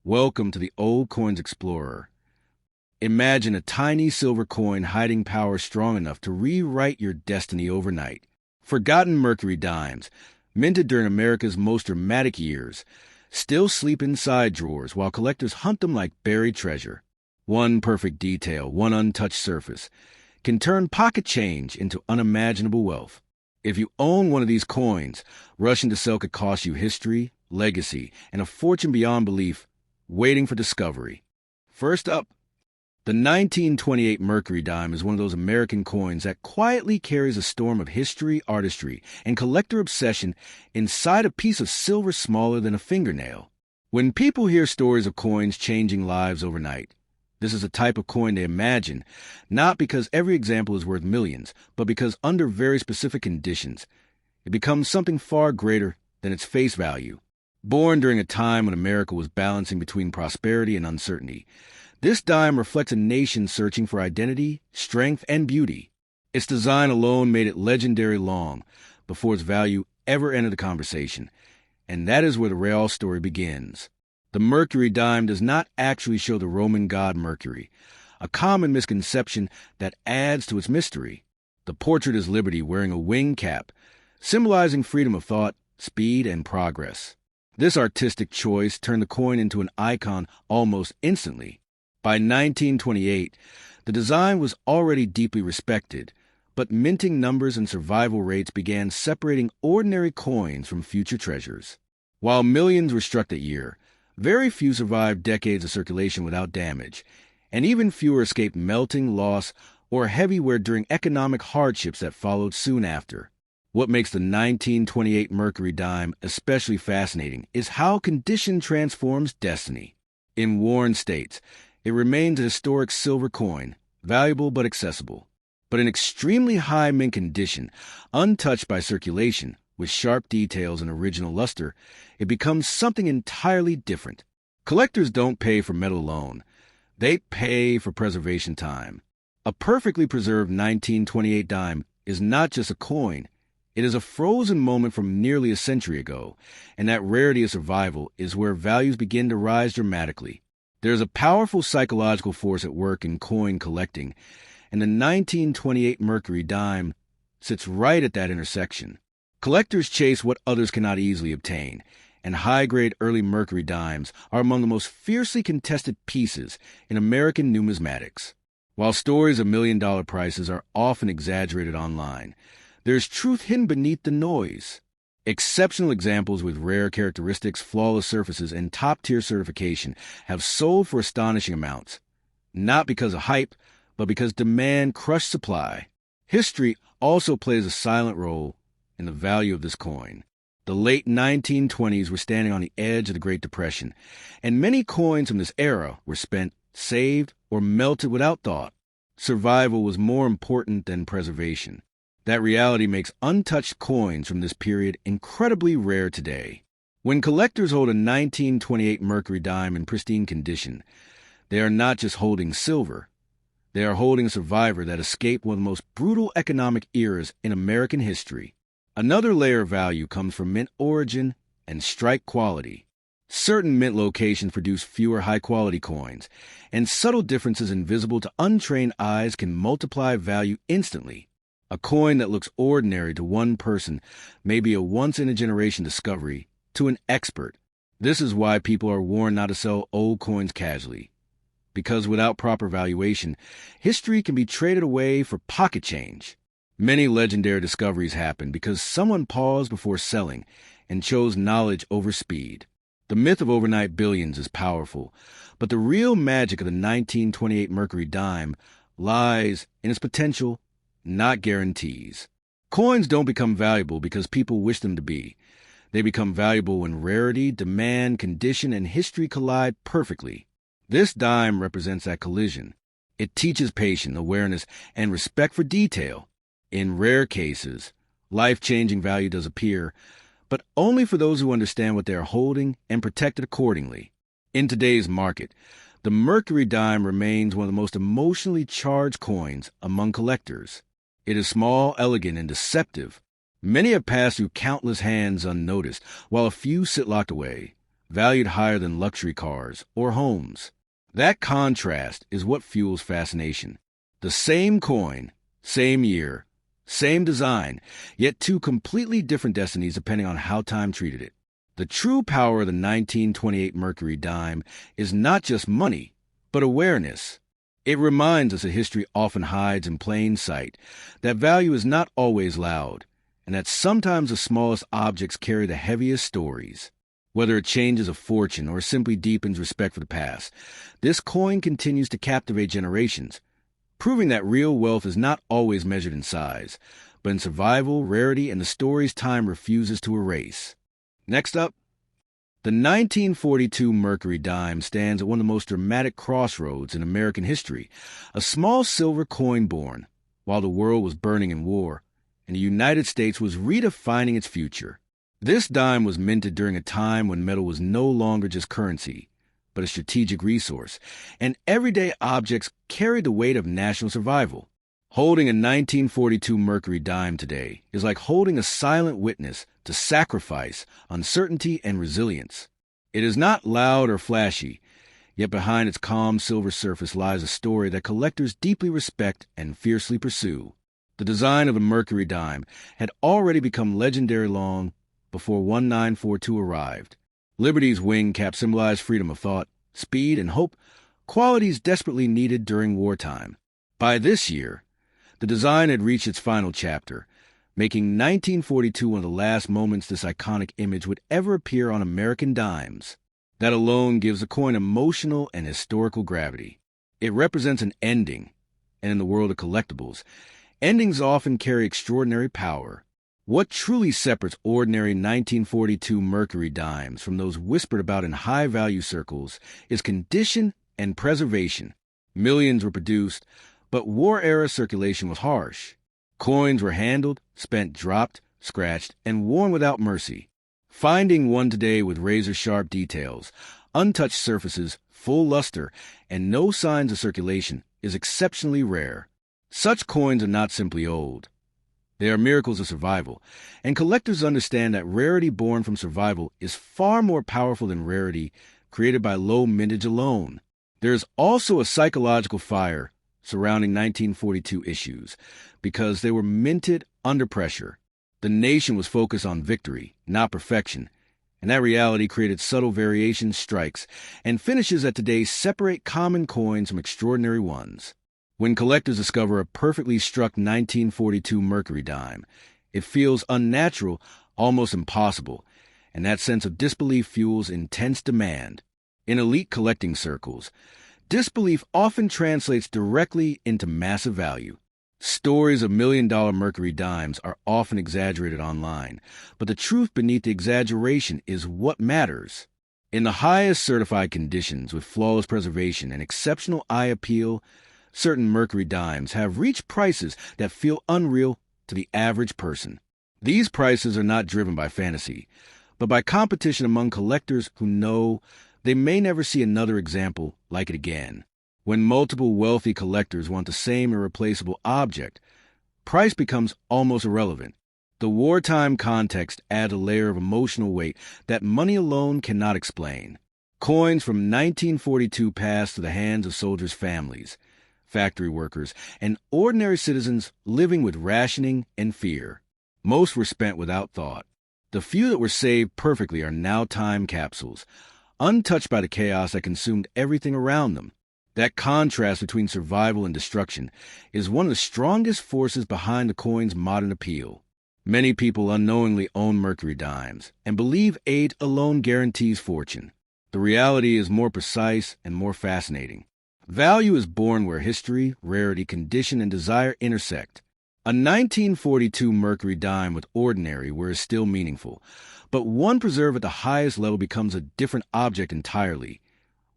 Welcome to the Old Coins Explorer. Imagine a tiny silver coin hiding power strong enough to rewrite your destiny overnight. Forgotten Mercury Dimes, minted during America's most dramatic years, still sleep in side drawers while collectors hunt them like buried treasure. One perfect detail, one untouched surface, can turn pocket change into unimaginable wealth. If you own one of these coins, rushing to sell could cost you history, legacy, and a fortune beyond belief, waiting for discovery. First up, the 1928 Mercury Dime is one of those American coins that quietly carries a storm of history, artistry, and collector obsession inside a piece of silver smaller than a fingernail. When people hear stories of coins changing lives overnight, this is a type of coin they imagine, not because every example is worth millions, but because under very specific conditions, it becomes something far greater than its face value. Born during a time when America was balancing between prosperity and uncertainty, this dime reflects a nation searching for identity, strength, and beauty. Its design alone made it legendary long before its value ever entered the conversation, and that is where the real story begins. The Mercury dime does not actually show the Roman god Mercury, a common misconception that adds to its mystery. The portrait is Liberty wearing a wing cap, symbolizing freedom of thought, speed, and progress. This artistic choice turned the coin into an icon almost instantly. By 1928, the design was already deeply respected, but minting numbers and survival rates began separating ordinary coins from future treasures. While millions were struck that year, very few survived decades of circulation without damage, and even fewer escaped melting, loss, or heavy wear during economic hardships that followed soon after. What makes the 1928 Mercury dime especially fascinating is how condition transforms destiny. In worn states, it remains a historic silver coin, valuable but accessible. But in extremely high mint condition, untouched by circulation, with sharp details and original luster, it becomes something entirely different. Collectors don't pay for metal alone. They pay for preservation time. A perfectly preserved 1928 dime is not just a coin. It is a frozen moment from nearly a century ago, and that rarity of survival is where values begin to rise dramatically. There is a powerful psychological force at work in coin collecting, and the 1928 Mercury dime sits right at that intersection. Collectors chase what others cannot easily obtain, and high-grade early Mercury dimes are among the most fiercely contested pieces in American numismatics. While stories of million-dollar prices are often exaggerated online, there's truth hidden beneath the noise. Exceptional examples with rare characteristics, flawless surfaces, and top-tier certification have sold for astonishing amounts, not because of hype, but because demand crushed supply. History also plays a silent role in the value of this coin. The late 1920s were standing on the edge of the Great Depression, and many coins from this era were spent, saved, or melted without thought. Survival was more important than preservation. That reality makes untouched coins from this period incredibly rare today. When collectors hold a 1928 Mercury dime in pristine condition, they are not just holding silver. They are holding a survivor that escaped one of the most brutal economic eras in American history. Another layer of value comes from mint origin and strike quality. Certain mint locations produce fewer high-quality coins, and subtle differences invisible to untrained eyes can multiply value instantly. A coin that looks ordinary to one person may be a once-in-a-generation discovery to an expert. This is why people are warned not to sell old coins casually. Because without proper valuation, history can be traded away for pocket change. Many legendary discoveries happen because someone paused before selling and chose knowledge over speed. The myth of overnight billions is powerful, but the real magic of the 1928 Mercury dime lies in its potential, not guarantees. Coins don't become valuable because people wish them to be. They become valuable when rarity, demand, condition, and history collide perfectly. This dime represents that collision. It teaches patience, awareness, and respect for detail. In rare cases, life-changing value does appear, but only for those who understand what they are holding and protect it accordingly. In today's market, the Mercury dime remains one of the most emotionally charged coins among collectors. It is small, elegant, and deceptive. Many have passed through countless hands unnoticed, while a few sit locked away. valued higher than luxury cars or homes. That contrast is what fuels fascination. The same coin, same year, same design, yet two completely different destinies depending on how time treated it. The true power of the 1928 Mercury dime is not just money, but awareness. It reminds us that history often hides in plain sight, that value is not always loud, and that sometimes the smallest objects carry the heaviest stories. Whether it changes a fortune or simply deepens respect for the past, this coin continues to captivate generations, proving that real wealth is not always measured in size, but in survival, rarity, and the stories time refuses to erase. Next up, the 1942 Mercury dime stands at one of the most dramatic crossroads in American history. A small silver coin born while the world was burning in war, and the United States was redefining its future. This dime was minted during a time when metal was no longer just currency, but a strategic resource, and everyday objects carried the weight of national survival. Holding a 1942 Mercury dime today is like holding a silent witness to sacrifice, uncertainty, and resilience. It is not loud or flashy, yet behind its calm silver surface lies a story that collectors deeply respect and fiercely pursue. The design of a Mercury dime had already become legendary long before 1942 arrived. Liberty's wing cap symbolized freedom of thought, speed, and hope, qualities desperately needed during wartime. By this year, the design had reached its final chapter, making 1942 one of the last moments this iconic image would ever appear on American dimes. That alone gives the coin emotional and historical gravity. It represents an ending, and in the world of collectibles, endings often carry extraordinary power. What truly separates ordinary 1942 Mercury dimes from those whispered about in high-value circles is condition and preservation. Millions were produced, but war-era circulation was harsh. Coins were handled, spent, dropped, scratched, and worn without mercy. Finding one today with razor-sharp details, untouched surfaces, full luster, and no signs of circulation is exceptionally rare. Such coins are not simply old. They are miracles of survival, and collectors understand that rarity born from survival is far more powerful than rarity created by low mintage alone. There is also a psychological fire surrounding 1942 issues because they were minted under pressure. The nation was focused on victory, not perfection, and that reality created subtle variations, strikes, and finishes that today separate common coins from extraordinary ones. When collectors discover a perfectly struck 1942 Mercury dime, it feels unnatural, almost impossible, and that sense of disbelief fuels intense demand. In elite collecting circles, disbelief often translates directly into massive value. Stories of million-dollar Mercury dimes are often exaggerated online, but the truth beneath the exaggeration is what matters. In the highest certified conditions, with flawless preservation and exceptional eye appeal, certain Mercury dimes have reached prices that feel unreal to the average person. These prices are not driven by fantasy, but by competition among collectors who know they may never see another example like it again. When multiple wealthy collectors want the same irreplaceable object, price becomes almost irrelevant. The wartime context adds a layer of emotional weight that money alone cannot explain. Coins from 1942 passed through the hands of soldiers' families, factory workers, and ordinary citizens living with rationing and fear. Most were spent without thought. The few that were saved perfectly are now time capsules, untouched by the chaos that consumed everything around them. That contrast between survival and destruction is one of the strongest forces behind the coin's modern appeal. Many people unknowingly own Mercury dimes and believe age alone guarantees fortune. The reality is more precise and more fascinating. Value is born where history, rarity, condition, and desire intersect. A 1942 Mercury dime with ordinary where is still meaningful, but one preserved at the highest level becomes a different object entirely.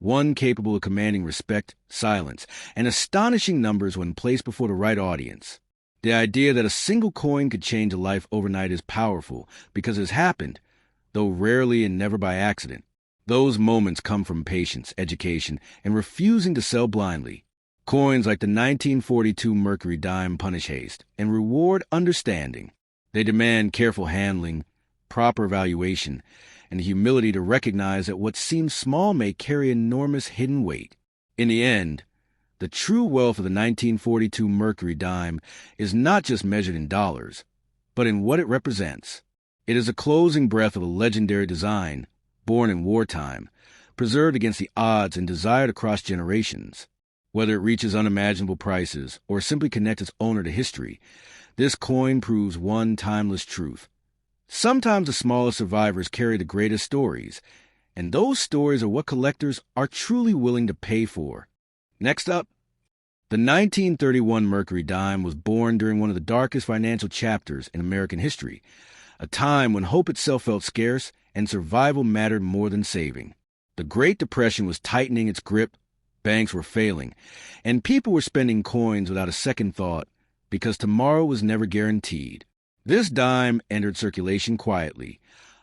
One capable of commanding respect, silence, and astonishing numbers when placed before the right audience. The idea that a single coin could change a life overnight is powerful because it has happened, though rarely and never by accident. Those moments come from patience, education, and refusing to sell blindly. Coins like the 1942 Mercury dime punish haste and reward understanding. They demand careful handling, proper evaluation, and the humility to recognize that what seems small may carry enormous hidden weight. In the end, the true wealth of the 1942 Mercury dime is not just measured in dollars, but in what it represents. It is a closing breath of a legendary design, born in wartime, preserved against the odds and desired across generations. Whether it reaches unimaginable prices or simply connects its owner to history, this coin proves one timeless truth. Sometimes the smallest survivors carry the greatest stories, and those stories are what collectors are truly willing to pay for. Next up, the 1931 Mercury dime was born during one of the darkest financial chapters in American history, a time when hope itself felt scarce and survival mattered more than saving. The Great Depression was tightening its grip, banks were failing, and people were spending coins without a second thought because tomorrow was never guaranteed. This dime entered circulation quietly,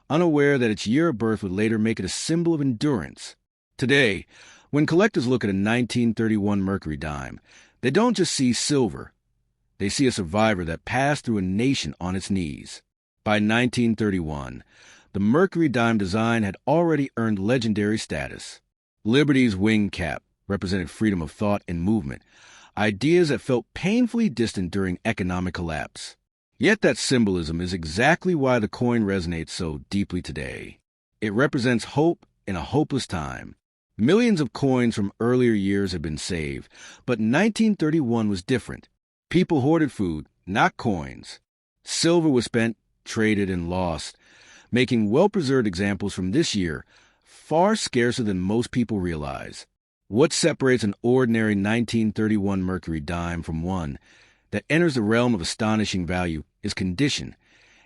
unaware that its year of birth would later make it a symbol of endurance. Today, when collectors look at a 1931 Mercury dime, they don't just see silver. They see a survivor that passed through a nation on its knees. By 1931, the Mercury dime design had already earned legendary status. Liberty's wing cap represented freedom of thought and movement, ideas that felt painfully distant during economic collapse. Yet that symbolism is exactly why the coin resonates so deeply today. It represents hope in a hopeless time. Millions of coins from earlier years have been saved, but 1931 was different. People hoarded food, not coins. Silver was spent, traded, and lost, making well-preserved examples from this year far scarcer than most people realize. What separates an ordinary 1931 Mercury dime from one that enters the realm of astonishing value is condition,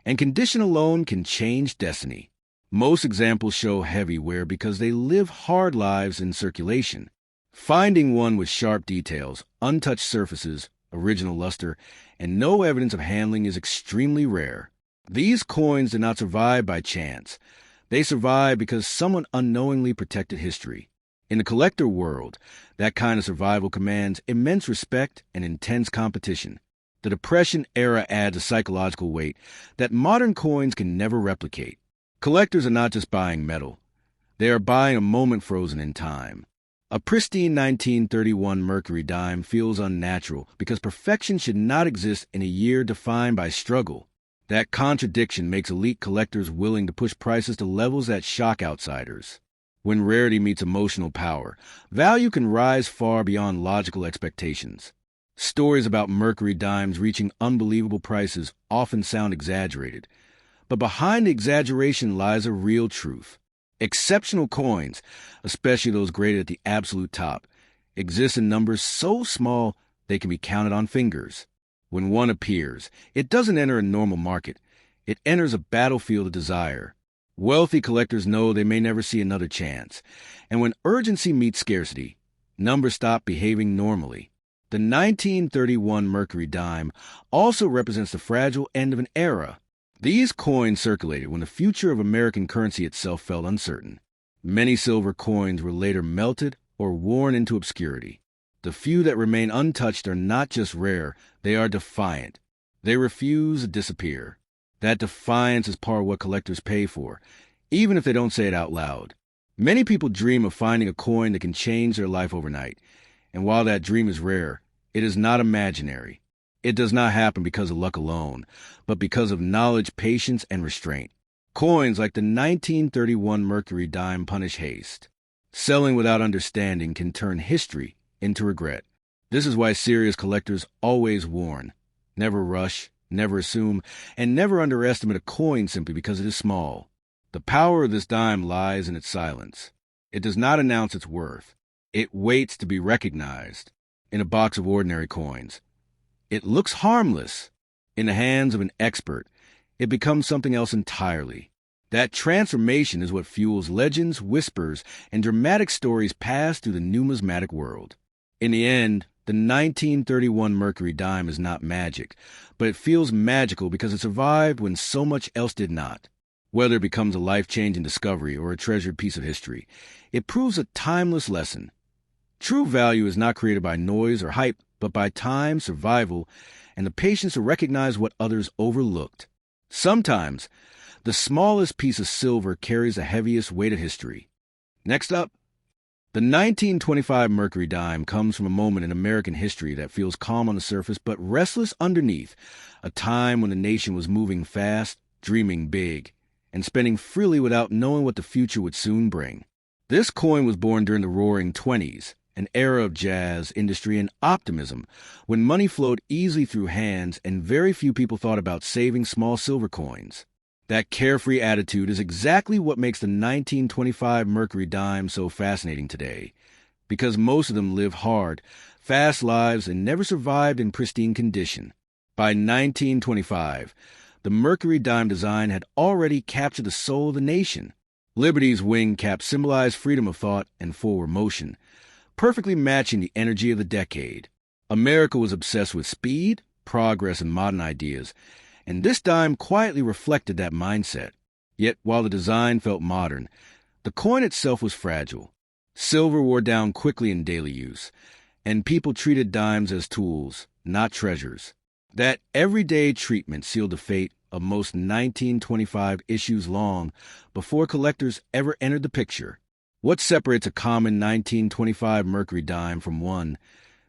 and condition alone can change destiny. Most examples show heavy wear because they live hard lives in circulation. Finding one with sharp details, untouched surfaces, original luster, and no evidence of handling is extremely rare. These coins did not survive by chance. They survived because someone unknowingly protected history. In the collector world, that kind of survival commands immense respect and intense competition. The Depression era adds a psychological weight that modern coins can never replicate. Collectors are not just buying metal. They are buying a moment frozen in time. A pristine 1931 Mercury dime feels unnatural because perfection should not exist in a year defined by struggle. That contradiction makes elite collectors willing to push prices to levels that shock outsiders. When rarity meets emotional power, value can rise far beyond logical expectations. Stories about Mercury dimes reaching unbelievable prices often sound exaggerated, but behind the exaggeration lies a real truth. Exceptional coins, especially those graded at the absolute top, exist in numbers so small they can be counted on fingers. When one appears, it doesn't enter a normal market. It enters a battlefield of desire. Wealthy collectors know they may never see another chance, and when urgency meets scarcity, numbers stop behaving normally. The 1931 Mercury dime also represents the fragile end of an era. These coins circulated when the future of American currency itself felt uncertain. Many silver coins were later melted or worn into obscurity. The few that remain untouched are not just rare, they are defiant. They refuse to disappear. That defiance is part of what collectors pay for, even if they don't say it out loud. Many people dream of finding a coin that can change their life overnight, and while that dream is rare, it is not imaginary. It does not happen because of luck alone, but because of knowledge, patience, and restraint. Coins like the 1931 Mercury dime punish haste. Selling without understanding can turn history into regret. This is why serious collectors always warn. Never rush, never assume, and never underestimate a coin simply because it is small. The power of this dime lies in its silence. It does not announce its worth. It waits to be recognized. In a box of ordinary coins, it looks harmless. In the hands of an expert, it becomes something else entirely. That transformation is what fuels legends, whispers, and dramatic stories passed through the numismatic world. In the end, the 1931 Mercury dime is not magic, but it feels magical because it survived when so much else did not. Whether it becomes a life-changing discovery or a treasured piece of history, it proves a timeless lesson. True value is not created by noise or hype, but by time, survival, and the patience to recognize what others overlooked. Sometimes, The smallest piece of silver carries the heaviest weight of history. Next up, the 1925 Mercury dime comes from a moment in American history that feels calm on the surface but restless underneath, a time when the nation was moving fast, dreaming big, and spending freely without knowing what the future would soon bring. This coin was born during the Roaring '20s, an era of jazz, industry, and optimism, when money flowed easily through hands and very few people thought about saving small silver coins. That carefree attitude is exactly what makes the 1925 Mercury dime so fascinating today, because most of them live hard, fast lives and never survived in pristine condition. By 1925, the Mercury dime design had already captured the soul of the nation. Liberty's wing cap symbolized freedom of thought and forward motion, perfectly matching the energy of the decade. America was obsessed with speed, progress, and modern ideas, and this dime quietly reflected that mindset. Yet, while the design felt modern, the coin itself was fragile. Silver wore down quickly in daily use, and people treated dimes as tools, not treasures. That everyday treatment sealed the fate of most 1925 issues long before collectors ever entered the picture. What separates a common 1925 Mercury dime from one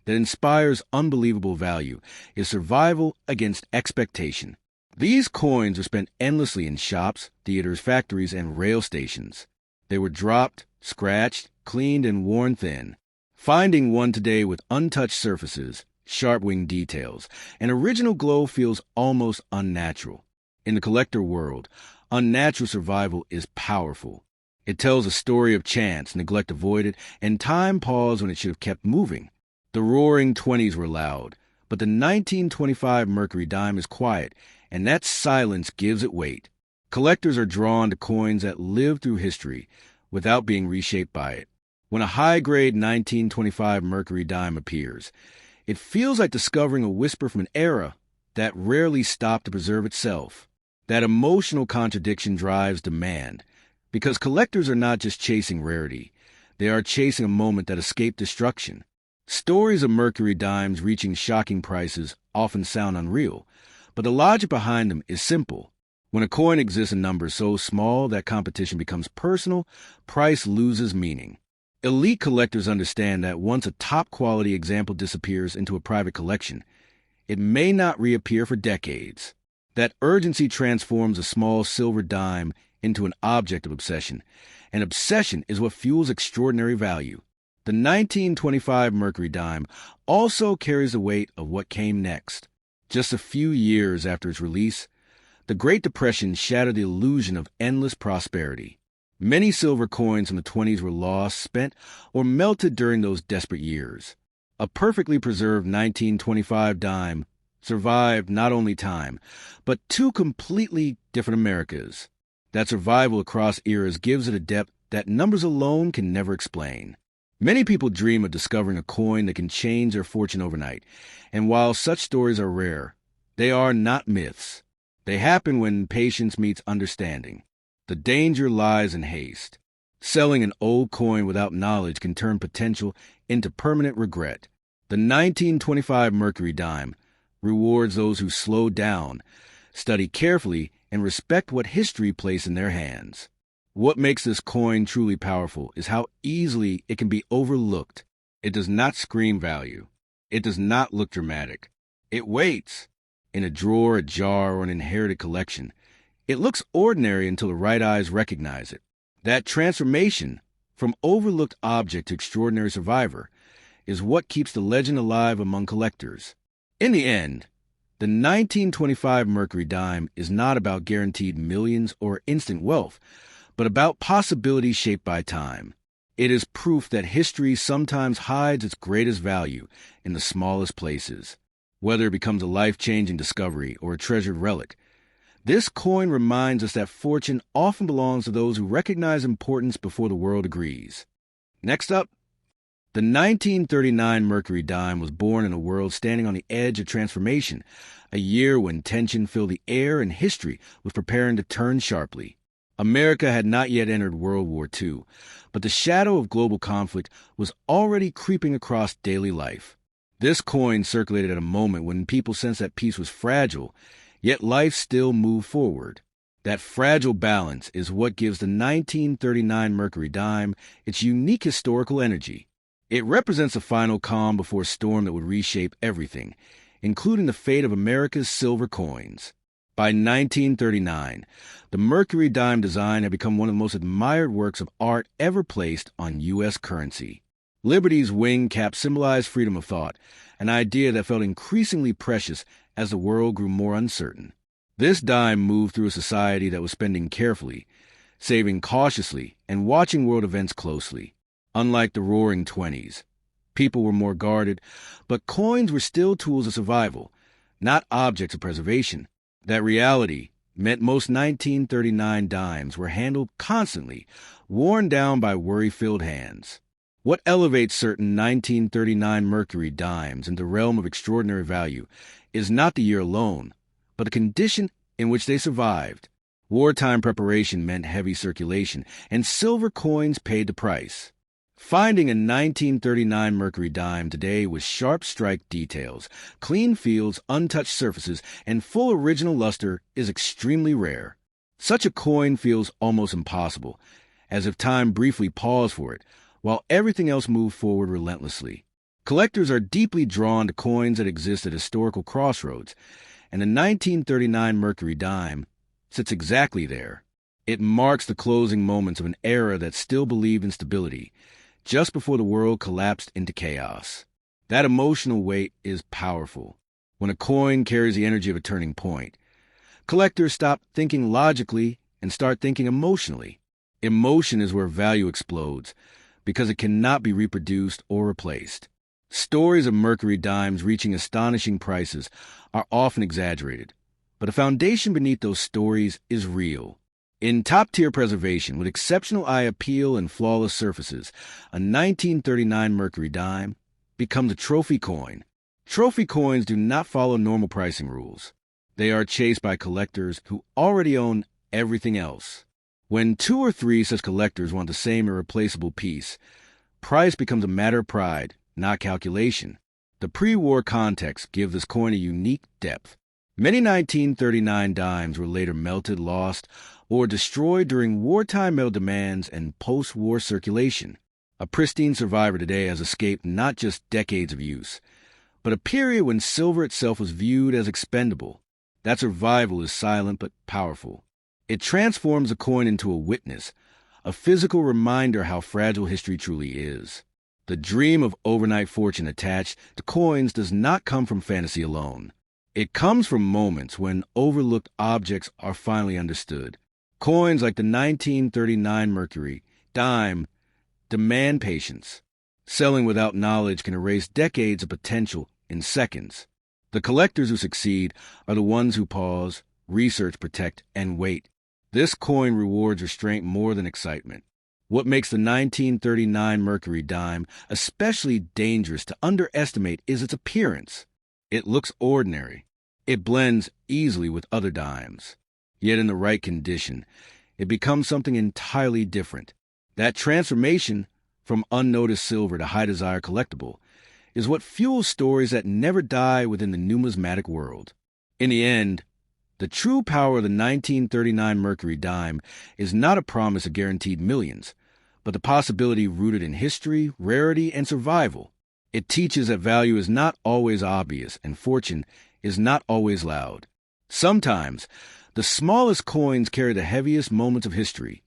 that inspires unbelievable value is survival against expectation. These coins are spent endlessly in shops, theaters, factories, and rail stations. They were dropped, scratched, cleaned, and worn thin. Finding one today with untouched surfaces, sharp wing details, and original glow feels almost unnatural. In the collector world, unnatural survival is powerful. It tells a story of chance, neglect avoided, and time paused when it should have kept moving. The Roaring '20s were loud, but the 1925 Mercury dime is quiet, and that silence gives it weight. Collectors are drawn to coins that live through history without being reshaped by it. When a high-grade 1925 Mercury dime appears, it feels like discovering a whisper from an era that rarely stopped to preserve itself. That emotional contradiction drives demand, because collectors are not just chasing rarity, they are chasing a moment that escaped destruction. Stories of Mercury dimes reaching shocking prices often sound unreal, but the logic behind them is simple. When a coin exists in numbers so small that competition becomes personal, price loses meaning. Elite collectors understand that once a top-quality example disappears into a private collection, it may not reappear for decades. That urgency transforms a small silver dime into an object of obsession, and obsession is what fuels extraordinary value. The 1925 Mercury dime also carries the weight of what came next. Just a few years after its release, the Great Depression shattered the illusion of endless prosperity. Many silver coins from the '20s were lost, spent, or melted during those desperate years. A perfectly preserved 1925 dime survived not only time, but two completely different Americas. That survival across eras gives it a depth that numbers alone can never explain. Many people dream of discovering a coin that can change their fortune overnight, and while such stories are rare, they are not myths. They happen when patience meets understanding. The danger lies in haste. Selling an old coin without knowledge can turn potential into permanent regret. The 1925 Mercury dime rewards those who slow down, study carefully, and respect what history placed in their hands. What makes this coin truly powerful is how easily it can be overlooked. It does not scream value. It does not look dramatic. It waits. In a drawer, a jar, or an inherited collection, it looks ordinary until the right eyes recognize it. That transformation from overlooked object to extraordinary survivor is what keeps the legend alive among collectors. In the end, the 1925 Mercury dime is not about guaranteed millions or instant wealth, but about possibilities shaped by time. It is proof that history sometimes hides its greatest value in the smallest places. Whether it becomes a life-changing discovery or a treasured relic, this coin reminds us that fortune often belongs to those who recognize importance before the world agrees. Next up, the 1939 Mercury dime was born in a world standing on the edge of transformation, a year when tension filled the air and history was preparing to turn sharply. America had not yet entered World War II, but the shadow of global conflict was already creeping across daily life. This coin circulated at a moment when people sensed that peace was fragile, yet life still moved forward. That fragile balance is what gives the 1939 Mercury dime its unique historical energy. It represents a final calm before a storm that would reshape everything, including the fate of America's silver coins. By 1939, the Mercury dime design had become one of the most admired works of art ever placed on U.S. currency. Liberty's wing cap symbolized freedom of thought, an idea that felt increasingly precious as the world grew more uncertain. This dime moved through a society that was spending carefully, saving cautiously, and watching world events closely. Unlike the Roaring Twenties, people were more guarded, but coins were still tools of survival, not objects of preservation. That reality meant most 1939 dimes were handled constantly, worn down by worry-filled hands. What elevates certain 1939 Mercury dimes into the realm of extraordinary value is not the year alone, but the condition in which they survived. Wartime preparation meant heavy circulation, and silver coins paid the price. Finding a 1939 Mercury dime today with sharp strike details, clean fields, untouched surfaces, and full original luster is extremely rare. Such a coin feels almost impossible, as if time briefly paused for it, while everything else moved forward relentlessly. Collectors are deeply drawn to coins that exist at historical crossroads, and the 1939 Mercury dime sits exactly there. It marks the closing moments of an era that still believed in stability, just before the world collapsed into chaos. That emotional weight is powerful. When a coin carries the energy of a turning point, collectors stop thinking logically and start thinking emotionally. Emotion is where value explodes, because it cannot be reproduced or replaced. Stories of Mercury dimes reaching astonishing prices are often exaggerated, but the foundation beneath those stories is real. In top-tier preservation, with exceptional eye appeal and flawless surfaces, a 1939 Mercury dime becomes a trophy coin. Trophy coins do not follow normal pricing rules. They are chased by collectors who already own everything else. When two or three such collectors want the same irreplaceable piece, price becomes a matter of pride, not calculation. The pre-war context gives this coin a unique depth. Many 1939 dimes were later melted, lost, or destroyed during wartime metal demands and post-war circulation. A pristine survivor today has escaped not just decades of use, but a period when silver itself was viewed as expendable. That survival is silent but powerful. It transforms a coin into a witness, a physical reminder how fragile history truly is. The dream of overnight fortune attached to coins does not come from fantasy alone. It comes from moments when overlooked objects are finally understood. Coins like the 1939 Mercury dime demand patience. Selling without knowledge can erase decades of potential in seconds. The collectors who succeed are the ones who pause, research, protect, and wait. This coin rewards restraint more than excitement. What makes the 1939 Mercury dime especially dangerous to underestimate is its appearance. It looks ordinary. It blends easily with other dimes. Yet in the right condition, it becomes something entirely different. That transformation from unnoticed silver to high-desire collectible is what fuels stories that never die within the numismatic world. In the end, the true power of the 1939 Mercury dime is not a promise of guaranteed millions, but the possibility rooted in history, rarity, and survival. It teaches that value is not always obvious and fortune is not always loud. Sometimes, the smallest coins carry the heaviest moments of history,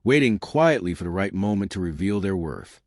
waiting quietly for the right moment to reveal their worth.